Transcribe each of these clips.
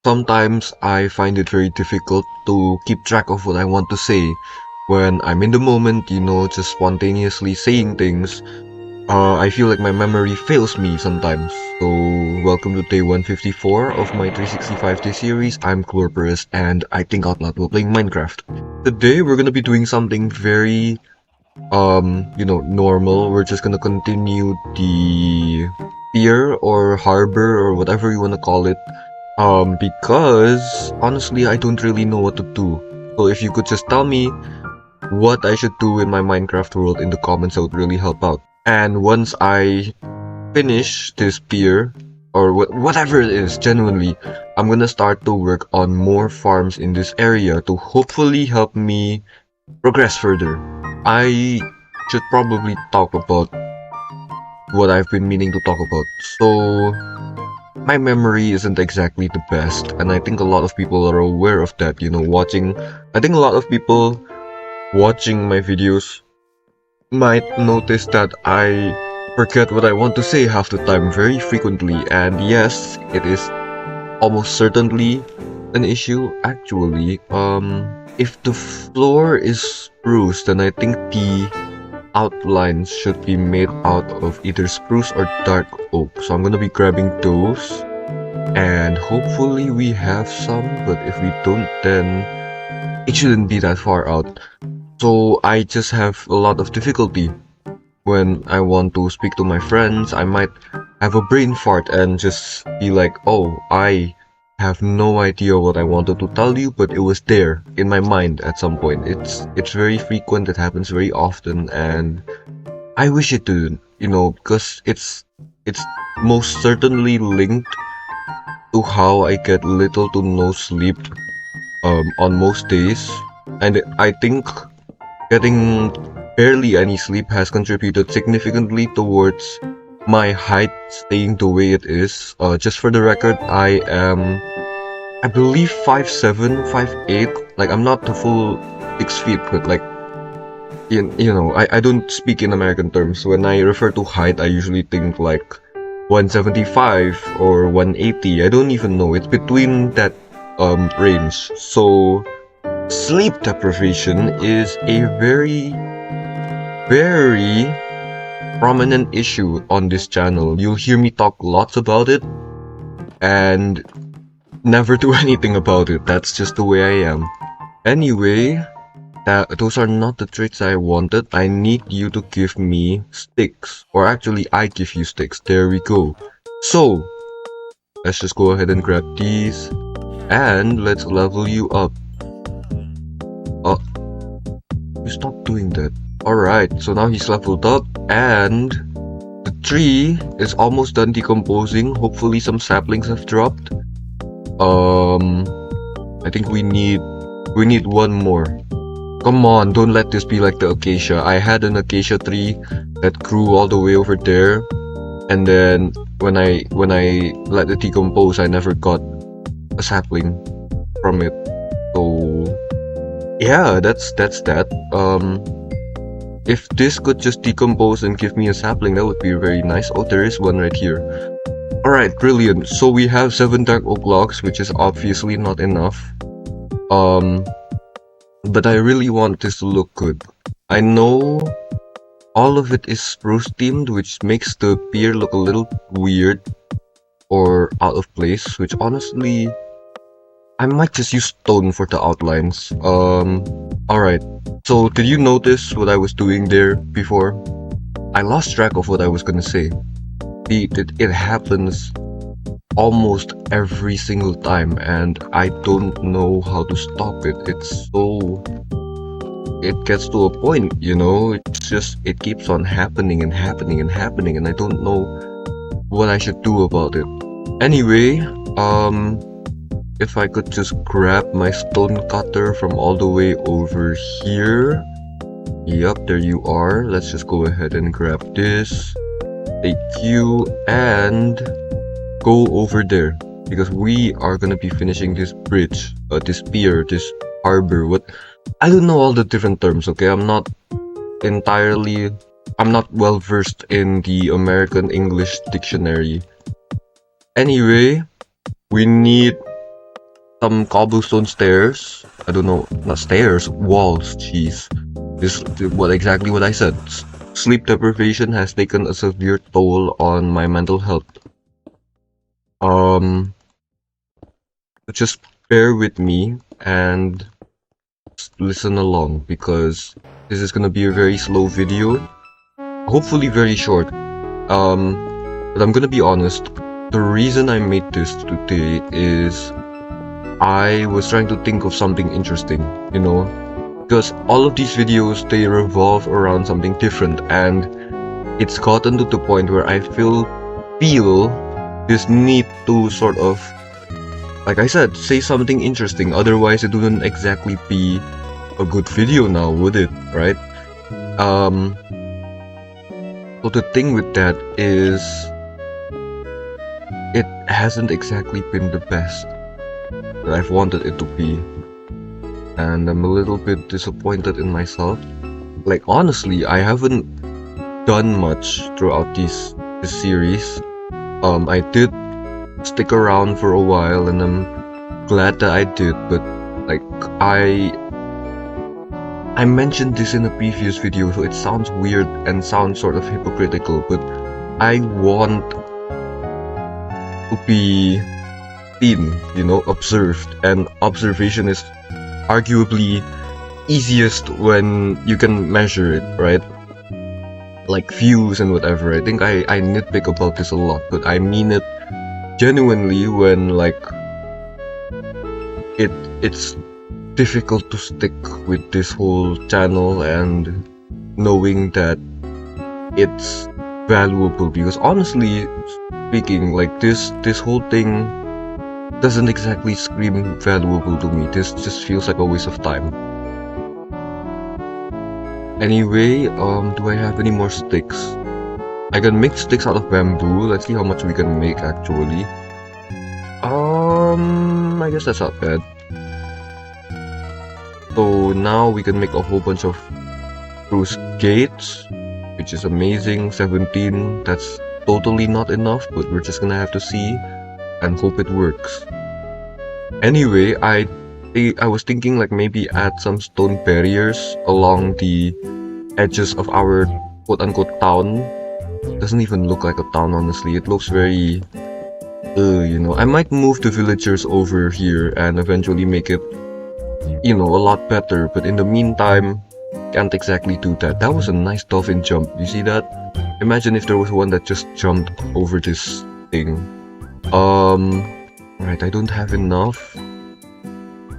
Sometimes I find it very difficult to keep track of what I want to say when I'm in the moment, just spontaneously saying things. I feel like my memory fails me sometimes. So, welcome to day 154 of my 365 day series. I'm Glorporous and I think out loud while playing Minecraft. Today we're gonna be doing something very, normal. We're just gonna continue the pier or harbor or whatever you wanna call it. Because honestly, I don't really know what to do. So if you could just tell me what I should do in my Minecraft world in the comments, that would really help out. And once I finish this pier, or whatever it is, genuinely, I'm gonna start to work on more farms in this area to hopefully help me progress further. I should probably talk about what I've been meaning to talk about. So, my memory isn't exactly the best, and I think a lot of people are aware of that, I think a lot of people watching my videos might notice that I forget what I want to say half the time very frequently, and yes, it is almost certainly an issue actually. If the floor is spruce, then I think the outlines should be made out of either spruce or dark oak. So I'm gonna be grabbing those and hopefully we have some, but if we don't, then it shouldn't be that far out. So I just have a lot of difficulty when I want to speak to my friends. I might have a brain fart and just be like, oh, I have no idea what I wanted to tell you, but it was there in my mind at some point. It's very frequent, it happens very often, and I wish it didn't, because it's most certainly linked to how I get little to no sleep on most days. And I think getting barely any sleep has contributed significantly towards my height staying the way it is. Just for the record, I believe 5'7", 5'8". Like, I'm not the full 6 feet, but like, I don't speak in American terms. When I refer to height, I usually think like 175 or 180. I don't even know. It's between that range. So sleep deprivation is a very, very prominent issue on this channel. You'll hear me talk lots about it and never do anything about it. That's just the way I am. Anyway, those are not the traits I wanted. I need you to give me sticks. Or actually, I give you sticks. There we go. So, let's just go ahead and grab these. And let's level you up. Oh, you stop doing that. Alright, so now he's leveled up. And the tree is almost done decomposing. Hopefully some saplings have dropped. I think we need one more. Come on, don't let this be like the acacia. I had an acacia tree that grew all the way over there, and then when I let it decompose, I never got a sapling from it. So yeah, that's that. If this could just decompose and give me a sapling, that would be very nice. Oh, there is one right here. Alright, brilliant. So we have 7 dark oak logs, which is obviously not enough. But I really want this to look good. I know all of it is spruce themed, which makes the pier look a little weird or out of place, which honestly, I might just use stone for the outlines. Alright. So did you notice what I was doing there before? I lost track of what I was gonna say. It happens almost every single time and I don't know how to stop it. It gets to a point, it keeps on happening and happening and happening and I don't know what I should do about it. Anyway, if I could just grab my stone cutter from all the way over here. Yep, there you are. Let's just go ahead and grab this. Thank you, and go over there because we are gonna be finishing this bridge, this pier, this harbor. I don't know all the different terms, okay? I'm not well versed in the American English dictionary. Anyway, we need some cobblestone stairs. I don't know, not stairs, walls. Jeez, this what I said. Sleep deprivation has taken a severe toll on my mental health. Um, just bear with me and listen along because this is gonna be a very slow video, hopefully very short. But I'm gonna be honest. The reason I made this today is I was trying to think of something interesting, you know, because all of these videos they revolve around something different, and it's gotten to the point where I feel this need to sort of, like I said, say something interesting. Otherwise, it wouldn't exactly be a good video now, would it? Right? Um. So the thing with that is, it hasn't exactly been the best that I've wanted it to be, and I'm a little bit disappointed in myself. Like honestly, I haven't done much throughout this series. I did stick around for a while, and I'm glad that I did. But like I mentioned this in a previous video, so it sounds weird and sounds sort of hypocritical. But I want to be seen, you know, observed, and observation is arguably easiest when you can measure it, right? Like views and whatever. I think I nitpick about this a lot, but I mean it genuinely when like it's difficult to stick with this whole channel and knowing that it's valuable, because honestly speaking, like this whole thing doesn't exactly scream valuable to me. This just feels like a waste of time. Anyway, do I have any more sticks? I can make sticks out of bamboo. Let's see how much we can make actually. I guess that's not bad. So now we can make a whole bunch of spruce gates, which is amazing. 17, that's totally not enough, but we're just gonna have to see and hope it works. Anyway, I was thinking like maybe add some stone barriers along the edges of our quote-unquote town. Doesn't even look like a town, honestly. It looks very you know, I might move the villagers over here and eventually make it, you know, a lot better, but in the meantime can't exactly do that. That was a nice dolphin jump. You see that? Imagine if there was one that just jumped over this thing. Right, I don't have enough,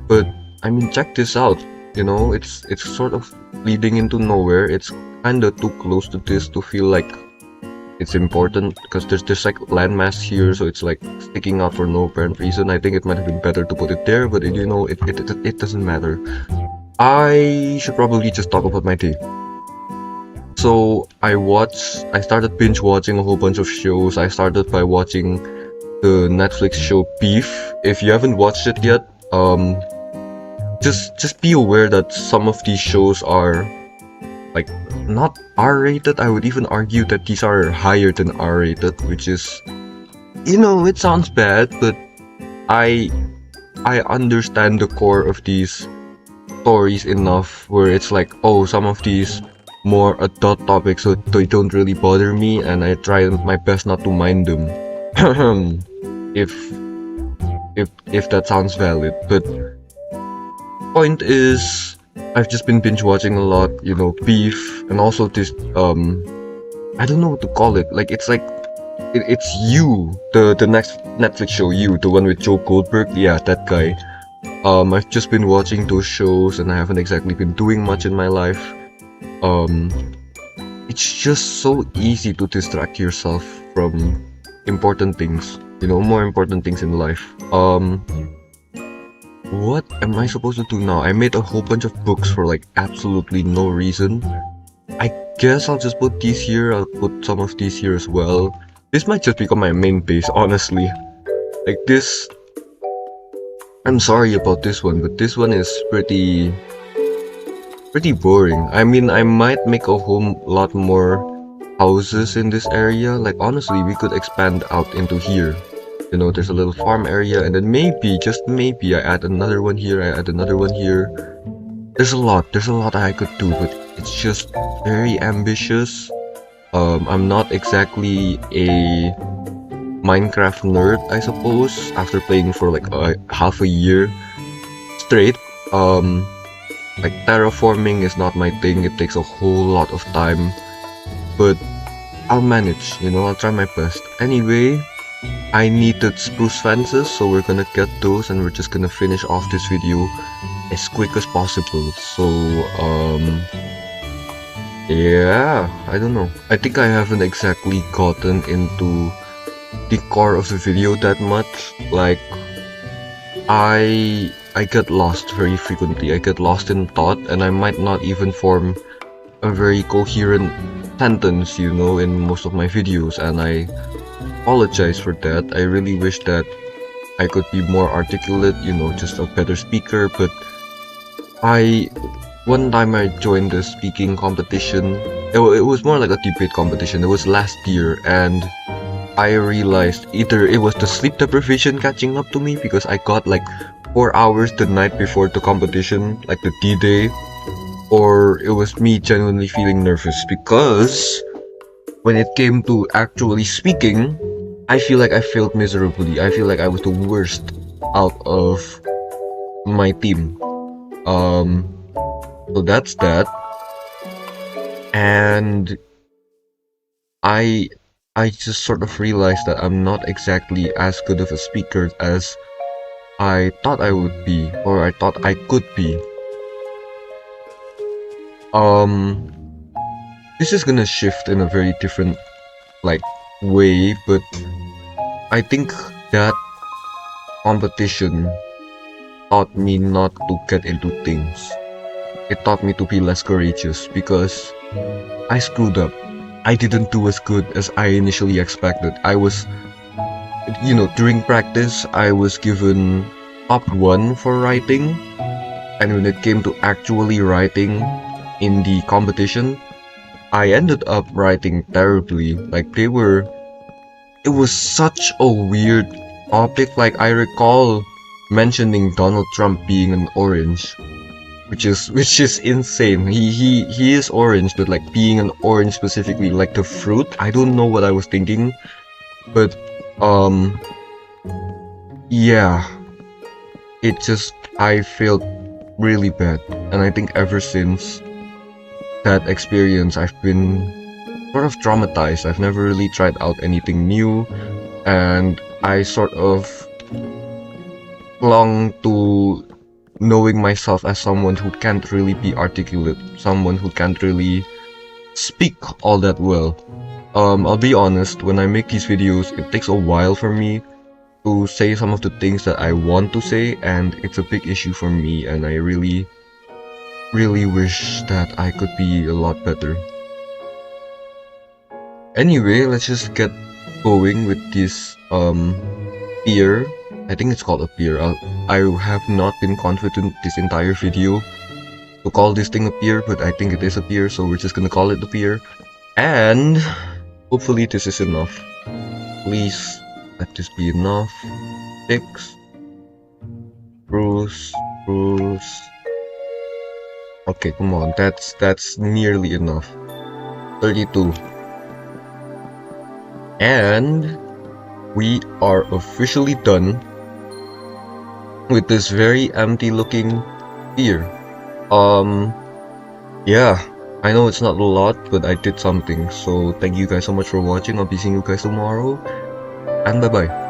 but I mean, check this out. You know, it's sort of leading into nowhere. It's kinda too close to this to feel like it's important, because there's like landmass here, so it's like sticking out for no apparent reason. I think it might have been better to put it there, but you know, it doesn't matter. I should probably just talk about my day. So I started binge watching a whole bunch of shows. I started by watching the Netflix show Beef. If you haven't watched it yet, just be aware that some of these shows are like not R-rated. I would even argue that these are higher than R-rated, which is, you know, it sounds bad, but I understand the core of these stories enough where it's like, oh, some of these more adult topics, so they don't really bother me, and I try my best not to mind them. if that sounds valid. But point is, I've just been binge watching a lot, you know, Beef, and also this I don't know what to call it. Like it's like it's You, the next Netflix show, You, the one with Joe Goldberg. Yeah, that guy. I've just been watching those shows, and I haven't exactly been doing much in my life. It's just so easy to distract yourself from important things, you know, more important things in life. What am I supposed to do now? I made a whole bunch of books for like absolutely no reason. I guess I'll just put these here. I'll put some of these here as well. This might just become my main base, honestly. Like this, I'm sorry about this one, but this one is pretty boring. I mean, I might make a whole lot more houses in this area. Like honestly, we could expand out into here. You know, there's a little farm area, and then maybe, just maybe, I add another one here, I add another one here. There's a lot I could do, but it's just very ambitious. I'm not exactly a Minecraft nerd, I suppose, after playing for like half a year straight. Um, like terraforming is not my thing, it takes a whole lot of time, but I'll manage, you know, I'll try my best. Anyway, I needed spruce fences, so we're gonna get those and we're just gonna finish off this video as quick as possible. So, yeah, I don't know. I think I haven't exactly gotten into the core of the video that much. Like, I get lost very frequently. I get lost in thought, and I might not even form a very coherent sentence, you know, in most of my videos, and I apologize for that. I really wish that I could be more articulate, you know, just a better speaker, but one time I joined a speaking competition. It was more like a debate competition. It was last year, and I realized either it was the sleep deprivation catching up to me because I got like 4 hours the night before the competition, like the D-Day, or it was me genuinely feeling nervous because when it came to actually speaking, I feel like I failed miserably. I feel like I was the worst out of my team. So that's that. And I just sort of realized that I'm not exactly as good of a speaker as I thought I would be, or I thought I could be. This is gonna shift in a very different, like, way, but I think that competition taught me not to get into things. It taught me to be less courageous because I screwed up. I didn't do as good as I initially expected. I was, you know, during practice, I was given top 1 for writing, and when it came to actually writing in the competition, I ended up writing terribly. Like, it was such a weird topic. Like, I recall mentioning Donald Trump being an orange, which is insane. He is orange, but like being an orange specifically, like the fruit, I don't know what I was thinking, but yeah, I felt really bad, and I think ever since that experience I've been sort of traumatized. I've never really tried out anything new, and I sort of clung to knowing myself as someone who can't really be articulate, someone who can't really speak all that well. I'll be honest, when I make these videos, it takes a while for me to say some of the things that I want to say, and it's a big issue for me, and I really wish that I could be a lot better. Anyway, let's just get going with this pier. I think it's called a pier. I have not been confident this entire video to call this thing a pier, but I think it is a pier, so we're just gonna call it the pier. And hopefully this is enough. Please let this be enough. 6. Bruce. Okay, come on, that's nearly enough. 32. And we are officially done with this very empty looking pier. Yeah, I know it's not a lot, but I did something. So thank you guys so much for watching. I'll be seeing you guys tomorrow, and bye bye.